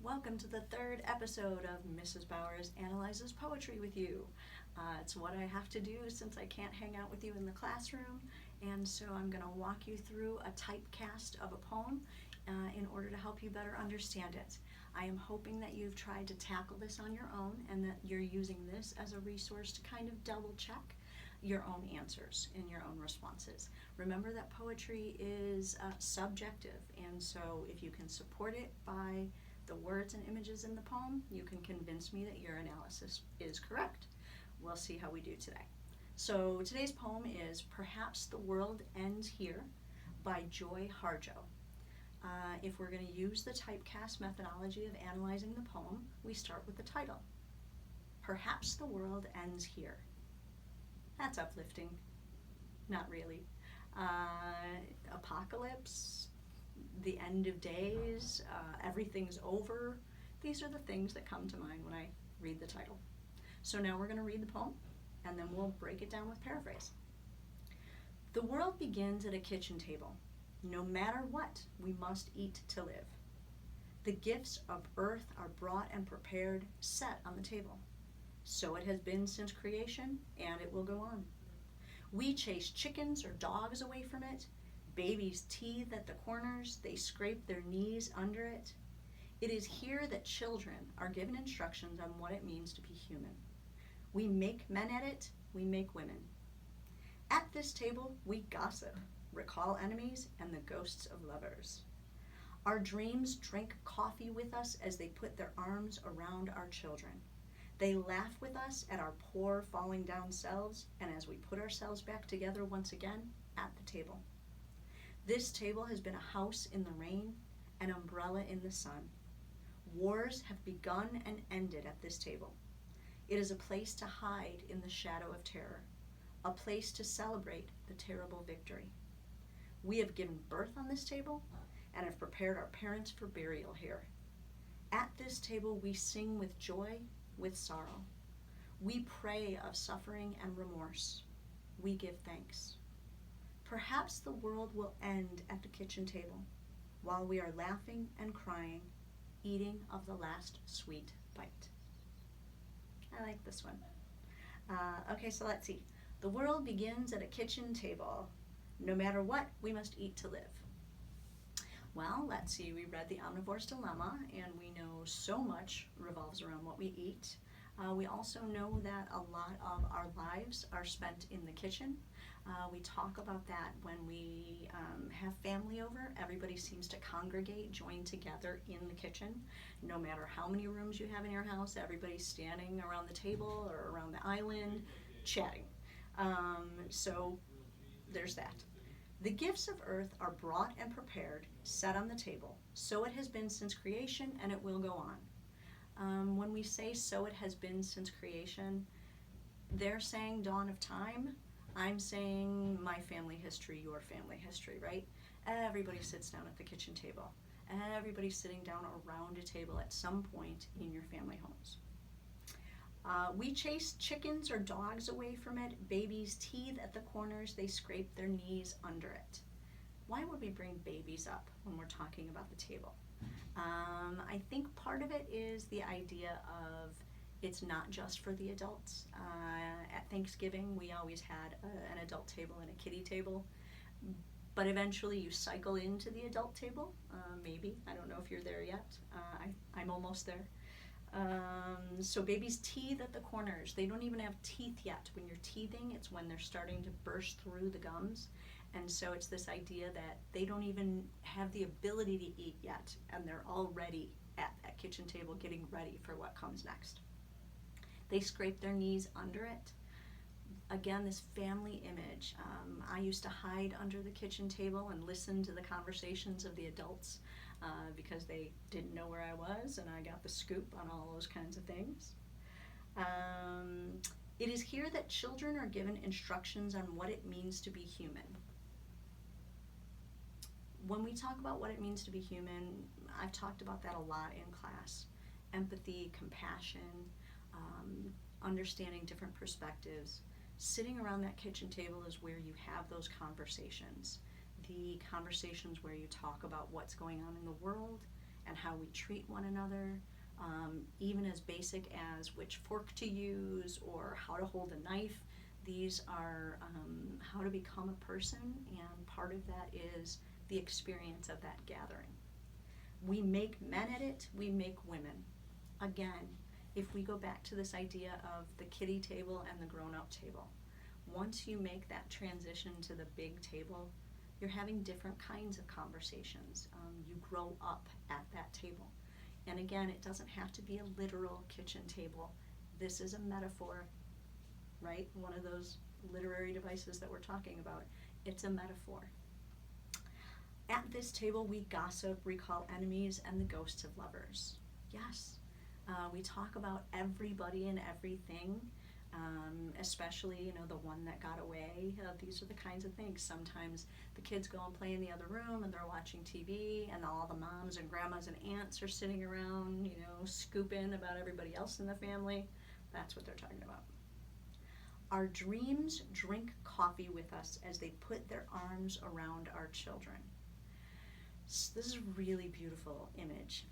Welcome to the third episode of Mrs. Bowers Analyzes Poetry with you. It's what I have to do since I can't hang out with you in the classroom, and so I'm going to walk you through a typecast of a poem in order to help you better understand it. I am hoping that you've tried to tackle this on your own and that you're using this as a resource to kind of double check your own answers and your own responses. Remember that poetry is subjective, and so if you can support it by the words and images in the poem, you can convince me that your analysis is correct. We'll see how we do today. So today's poem is Perhaps the World Ends Here by Joy Harjo. If we're going to use the typecast methodology of analyzing the poem, we start with the title. Perhaps the world ends here. That's uplifting. Not really. Apocalypse, the end of days, everything's over. These are the things that come to mind when I read the title. So now we're going to read the poem, and then we'll break it down with paraphrase. The world begins at a kitchen table. No matter what, we must eat to live. The gifts of earth are brought and prepared, set on the table. So it has been since creation, and it will go on. We chase chickens or dogs away from it. Babies teethe at the corners, they scrape their knees under it. It is here that children are given instructions on what it means to be human. We make men at it, we make women. At this table, we gossip, recall enemies and the ghosts of lovers. Our dreams drink coffee with us as they put their arms around our children. They laugh with us at our poor falling down selves, and as we put ourselves back together once again at the table. This table has been a house in the rain, an umbrella in the sun. Wars have begun and ended at this table. It is a place to hide in the shadow of terror, a place to celebrate the terrible victory. We have given birth on this table and have prepared our parents for burial here. At this table we sing with joy, with sorrow. We pray of suffering and remorse. We give thanks. Perhaps the world will end at the kitchen table while we are laughing and crying, eating of the last sweet bite. I like this one. Okay, so let's see. The world begins at a kitchen table. No matter what, we must eat to live. Well, let's see. We read The Omnivore's Dilemma, and we know so much revolves around what we eat. We also know that a lot of our lives are spent in the kitchen. We talk about that when we have family over. Everybody seems to congregate, join together in the kitchen. No matter how many rooms you have in your house, everybody's standing around the table or around the island chatting. So there's that. The gifts of earth are brought and prepared, set on the table. So it has been since creation, and it will go on. When we say so it has been since creation, they're saying dawn of time. I'm saying my family history, your family history, right? Everybody sits down at the kitchen table. Everybody's sitting down around a table at some point in your family homes. We chase chickens or dogs away from it. Babies teethe at the corners. They scrape their knees under it. Why would we bring babies up when we're talking about the table? I think part of it is the idea of it's not just for the adults. At Thanksgiving, we always had an adult table and a kiddie table. But eventually you cycle into the adult table, maybe. I don't know if you're there yet. I'm almost there. So babies teethe at the corners. They don't even have teeth yet. When you're teething, it's when they're starting to burst through the gums. And so it's this idea that they don't even have the ability to eat yet, and they're already at that kitchen table getting ready for what comes next. They scrape their knees under it. Again, this family image. I used to hide under the kitchen table and listen to the conversations of the adults because they didn't know where I was, and I got the scoop on all those kinds of things. It is here that children are given instructions on what it means to be human. When we talk about what it means to be human, I've talked about that a lot in class. Empathy, compassion, understanding different perspectives. Sitting around that kitchen table is where you have those conversations. The conversations where you talk about what's going on in the world and how we treat one another, even as basic as which fork to use or how to hold a knife. These are how to become a person, and part of that is the experience of that gathering. We make men at it, we make women. Again, if we go back to this idea of the kiddie table and the grown-up table, once you make that transition to the big table, you're having different kinds of conversations. You grow up at that table. And again, it doesn't have to be a literal kitchen table. This is a metaphor, right? One of those literary devices that we're talking about. It's a metaphor. At this table, we gossip, recall enemies, and the ghosts of lovers. Yes, we talk about everybody and everything, especially, the one that got away. These are the kinds of things. Sometimes the kids go and play in the other room and they're watching TV, and all the moms and grandmas and aunts are sitting around, scooping about everybody else in the family. That's what they're talking about. Our dreams drink coffee with us as they put their arms around our children. So this is a really beautiful image,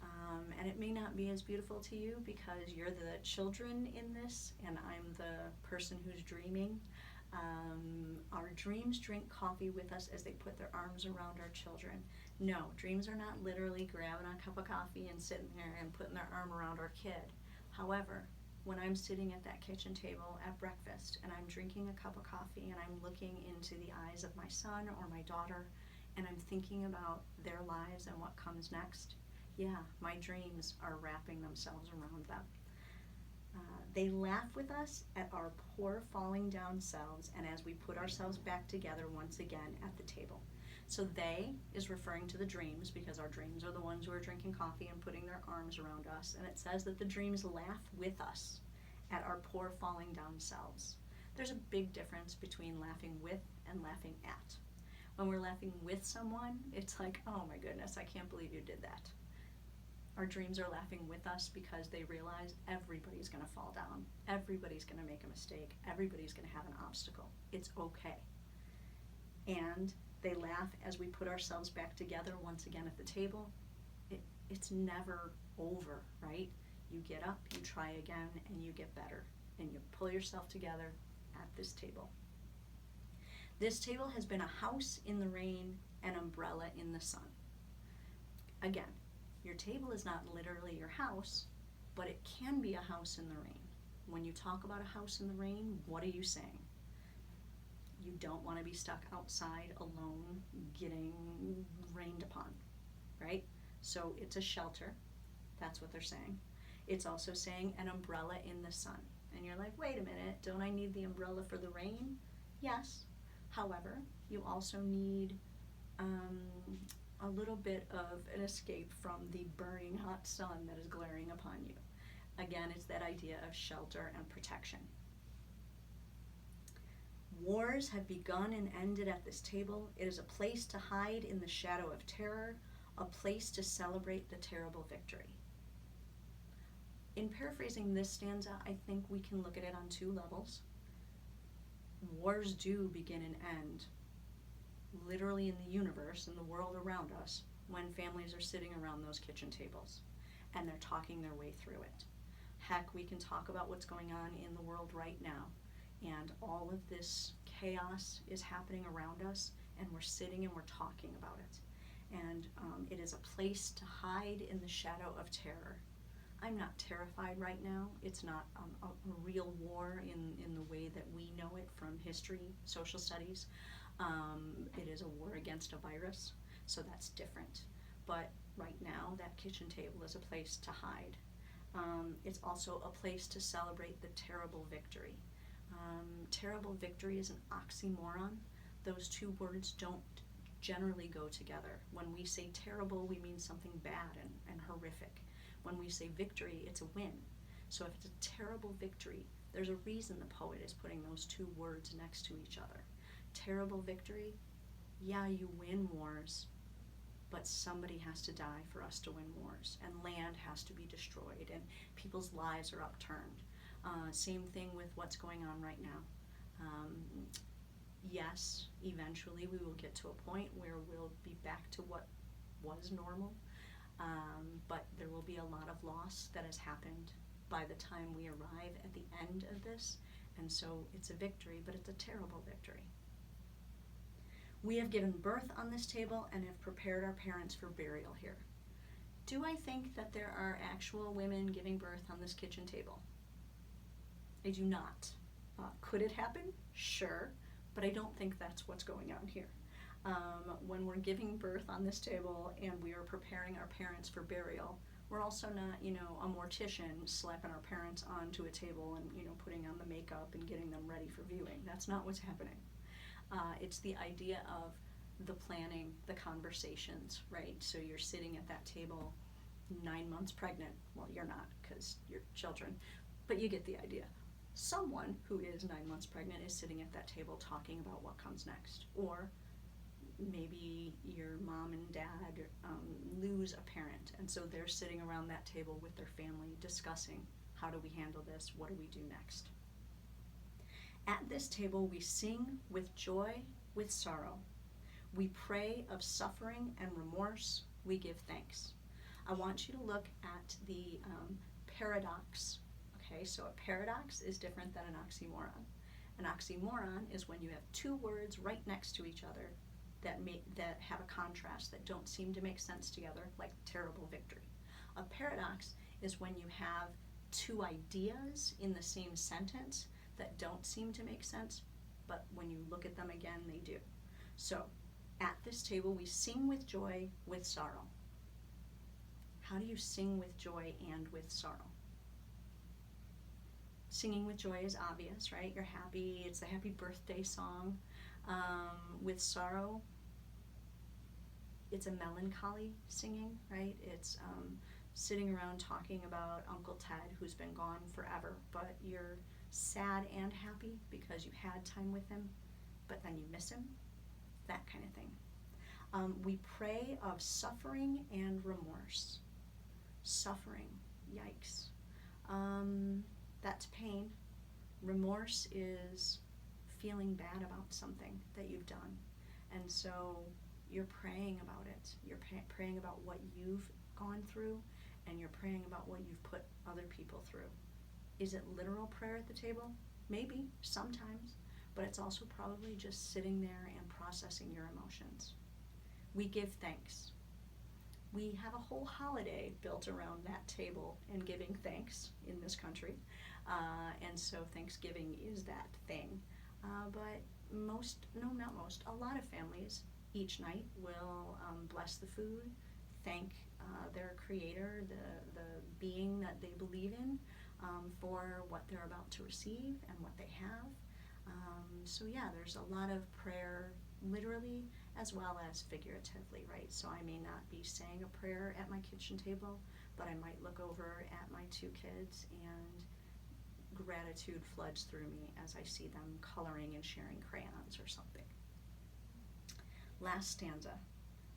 and it may not be as beautiful to you because you're the children in this and I'm the person who's dreaming. Our dreams drink coffee with us as they put their arms around our children. No, dreams are not literally grabbing a cup of coffee and sitting there and putting their arm around our kid. However, when I'm sitting at that kitchen table at breakfast and I'm drinking a cup of coffee and I'm looking into the eyes of my son or my daughter, and I'm thinking about their lives and what comes next, yeah, my dreams are wrapping themselves around them. They laugh with us at our poor falling down selves and as we put ourselves back together once again at the table. So they is referring to the dreams because our dreams are the ones who are drinking coffee and putting their arms around us. And it says that the dreams laugh with us at our poor falling down selves. There's a big difference between laughing with and laughing at. When we're laughing with someone, it's like, oh my goodness, I can't believe you did that. Our dreams are laughing with us because they realize everybody's going to fall down. Everybody's going to make a mistake. Everybody's going to have an obstacle. It's okay. And they laugh as we put ourselves back together once again at the table. It's never over, right? You get up, you try again, and you get better. And you pull yourself together at this table. This table has been a house in the rain, an umbrella in the sun. Again, your table is not literally your house, but it can be a house in the rain. When you talk about a house in the rain, what are you saying? You don't want to be stuck outside alone getting rained upon, right? So it's a shelter. That's what they're saying. It's also saying an umbrella in the sun. And you're like, wait a minute, don't I need the umbrella for the rain? Yes. However, you also need a little bit of an escape from the burning hot sun that is glaring upon you. Again, it's that idea of shelter and protection. Wars have begun and ended at this table. It is a place to hide in the shadow of terror, a place to celebrate the terrible victory. In paraphrasing this stanza, I think we can look at it on two levels. Wars do begin and end, literally in the universe, in the world around us, when families are sitting around those kitchen tables and they're talking their way through it. Heck, we can talk about what's going on in the world right now, and all of this chaos is happening around us, and we're sitting and we're talking about it. And it is a place to hide in the shadow of terror. I'm not terrified right now. It's not a real war in the way that we know it from history, social studies. It is a war against a virus, so that's different. But right now, that kitchen table is a place to hide. It's also a place to celebrate the terrible victory. Terrible victory is an oxymoron. Those two words don't generally go together. When we say terrible, we mean something bad and horrific. When we say victory, it's a win. So if it's a terrible victory, there's a reason the poet is putting those two words next to each other. Terrible victory, yeah, you win wars, but somebody has to die for us to win wars, and land has to be destroyed, and people's lives are upturned. Same thing with what's going on right now. Yes, eventually we will get to a point where we'll be back to what was normal. But there will be a lot of loss that has happened by the time we arrive at the end of this, and so it's a victory, but it's a terrible victory. We have given birth on this table and have prepared our parents for burial here. Do I think that there are actual women giving birth on this kitchen table? I do not. Could it happen? Sure, but I don't think that's what's going on here. When we're giving birth on this table and we are preparing our parents for burial, we're also not, a mortician slapping our parents onto a table and, putting on the makeup and getting them ready for viewing. That's not what's happening. It's the idea of the planning, the conversations, right? So you're sitting at that table 9 months pregnant. Well, you're not because you're children, but you get the idea. Someone who is 9 months pregnant is sitting at that table talking about what comes next. Or maybe your mom and dad lose a parent, and so they're sitting around that table with their family discussing, how do we handle this? What do we do next? At this table, we sing with joy, with sorrow. We pray of suffering and remorse. We give thanks. I want you to look at the paradox. Okay, so a paradox is different than an oxymoron. An oxymoron is when you have two words right next to each other that have a contrast, that don't seem to make sense together, like terrible victory. A paradox is when you have two ideas in the same sentence that don't seem to make sense, but when you look at them again, they do. So, at this table, we sing with joy, with sorrow. How do you sing with joy and with sorrow? Singing with joy is obvious, right? You're happy. It's the happy birthday song. With sorrow, it's a melancholy singing, right? It's sitting around talking about Uncle Ted, who's been gone forever, but you're sad and happy because you had time with him, but then you miss him, that kind of thing. We pray of suffering and remorse. Suffering, yikes. That's pain. Remorse is feeling bad about something that you've done, and so you're praying about it. You're praying about what you've gone through, and you're praying about what you've put other people through. Is it literal prayer at the table? Maybe, sometimes, but it's also probably just sitting there and processing your emotions. We give thanks. We have a whole holiday built around that table and giving thanks in this country, and so Thanksgiving is that thing. But a lot of families each night will bless the food, thank their creator, the being that they believe in, for what they're about to receive and what they have. So yeah, there's a lot of prayer, literally as well as figuratively, right? So I may not be saying a prayer at my kitchen table, but I might look over at my two kids and gratitude floods through me as I see them coloring and sharing crayons or something. Last stanza.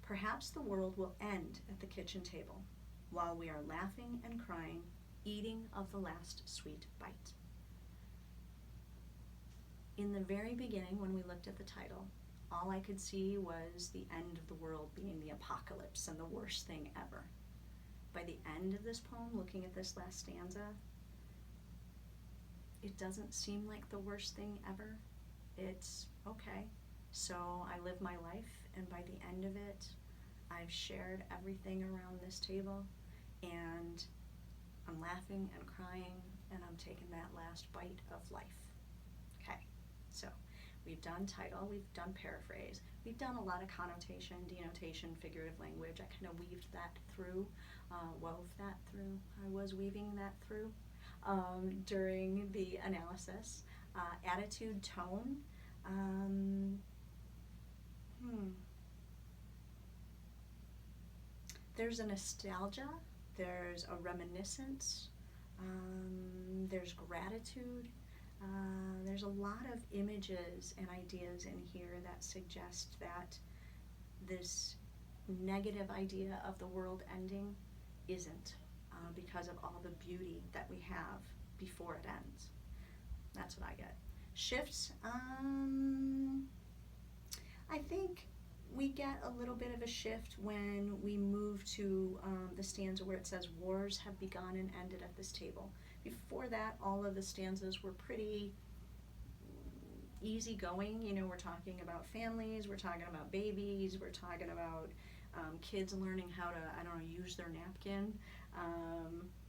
Perhaps the world will end at the kitchen table while we are laughing and crying, eating of the last sweet bite. In the very beginning, when we looked at the title, all I could see was the end of the world being the apocalypse and the worst thing ever. By the end of this poem, looking at this last stanza, it doesn't seem like the worst thing ever. It's okay. So I live my life, and by the end of it, I've shared everything around this table, and I'm laughing and crying, and I'm taking that last bite of life. Okay, so we've done title, we've done paraphrase, we've done a lot of connotation, denotation, figurative language. I kind of weaved that through, wove that through. I was weaving that through during the analysis. Attitude, tone. There's a nostalgia, there's a reminiscence, there's gratitude. There's a lot of images and ideas in here that suggest that this negative idea of the world ending isn't, because of all the beauty that we have before it ends. That's what I get. Shifts, I think we get a little bit of a shift when we move to the stanza where it says, "Wars have begun and ended at this table." Before that, all of the stanzas were pretty easygoing. You know, we're talking about families, we're talking about babies, we're talking about kids learning how to, I don't know, use their napkin.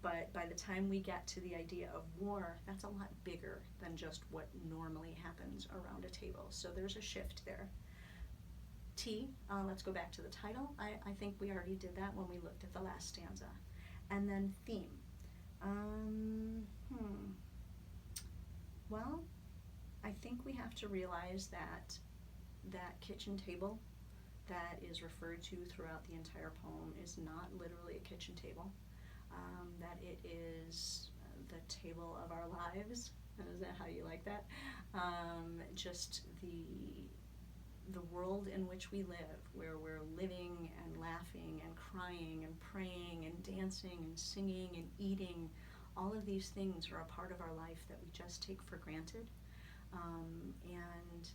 But by the time we get to the idea of war, that's a lot bigger than just what normally happens around a table. So there's a shift there. T, let's go back to the title. I think we already did that when we looked at the last stanza. And then theme. Well, I think we have to realize that that kitchen table that is referred to throughout the entire poem is not literally a kitchen table, that it is the table of our lives. Is that how you like that? Just the world in which we live, where we're living and laughing and crying and praying and dancing and singing and eating. All of these things are a part of our life that we just take for granted. And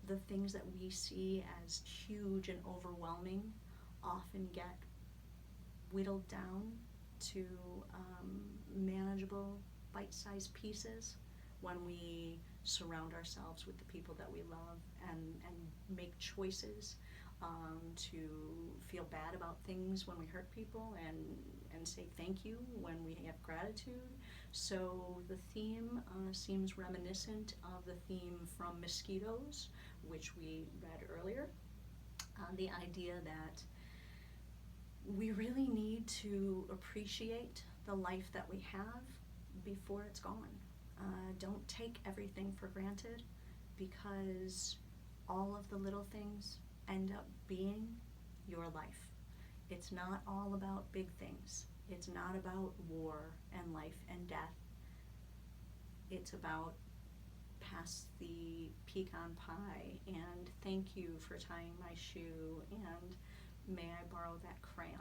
the things that we see as huge and overwhelming often get whittled down to manageable, bite-sized pieces when we surround ourselves with the people that we love and make choices to feel bad about things when we hurt people and say thank you when we have gratitude. So the theme seems reminiscent of the theme from Mosquitoes, which we read earlier. The idea that we really need to appreciate the life that we have before it's gone. Don't take everything for granted, because all of the little things end up being your life. It's not all about big things. It's not about war and life and death. It's about pass the pecan pie and thank you for tying my shoe and may I borrow that crayon.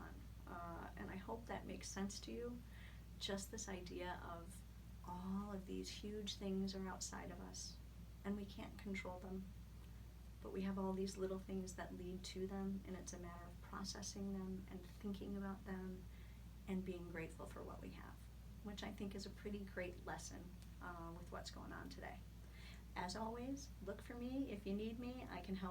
And I hope that makes sense to you. Just this idea of all of these huge things are outside of us and we can't control them, but we have all these little things that lead to them, and it's a matter of processing them and thinking about them and being grateful for what we have, which I think is a pretty great lesson with what's going on today. As always, look for me if you need me. I can help